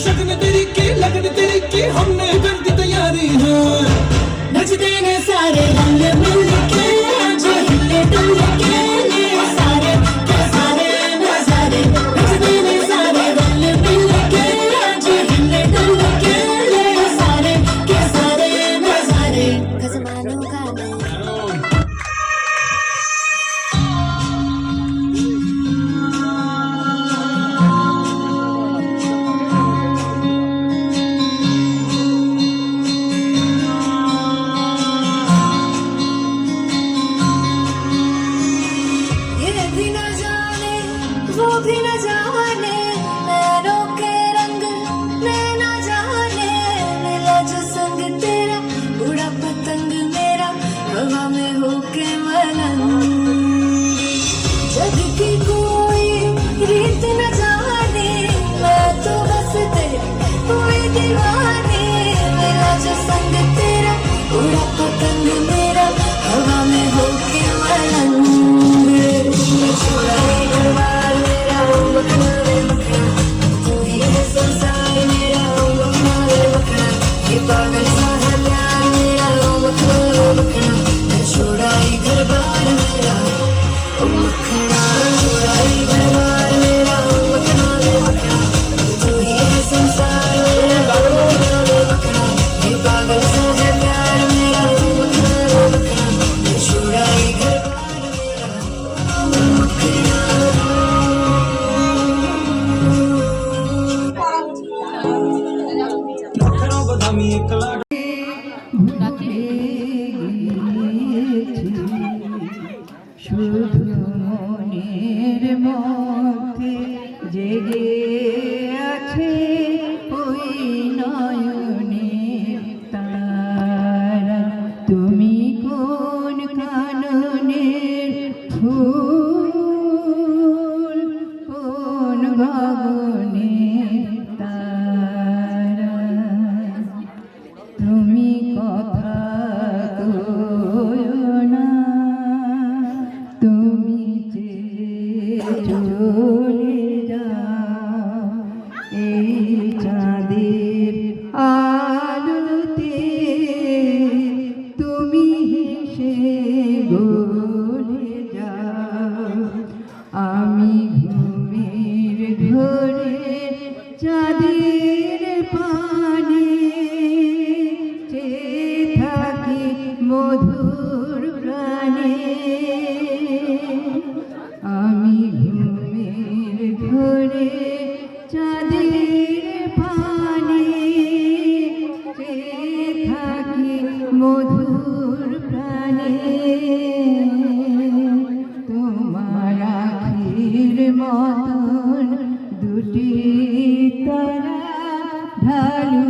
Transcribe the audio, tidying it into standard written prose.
शक्ल तेरी की लगन तेरी की हमने कर दी तैयारी है नचते ने सारे रंग मिल के आज हिले डुल के ले सारे के सारे नजारे नचते ने सारे रंग मिल के आज हिले डुल के ले सारे के सारे नजारे खजमानों का वो भी न जाने नैनों के रंग नैना जाने मिला जो संग तेरा उड़ा पतंग मेरा हवा में होके मलंगी जग की कोई रीत न जाने मैं तो बस तेरी हुई दीवानी मिला जो संग तेरा उड़ा पतंग मेरा हवा में होके मलंगी पागल सा है प्यार मेरा छोड़ा ही घर बार मेरा मखना छोड़ा ही घर बार मेरा मखना तू ही है संसार मेरा ये पागल सा है प्यार मेरा मखना छोड़ा ही घर बार मेरा मखना बदामी एकला শুধু মনের মধ্যে জেগে আছে ওই নয়নের তারা তুমি কোন কাননের ফুল কোন গগনের তারা তুমি কথা কয়ো না তুমি যে চলে যাও এই চাঁদের আলোতে তুমি হেসে গলে যাও আমি ঘুমের ঘরে চাঁদের পানে চেয়ে থাকি মধুর প্রাণে আমি ঘুমের ঘরে চাঁদের পানে চেয়ে থাকি মধুর প্রাণে তোমার আখির মতন দুটি তারা ঢালু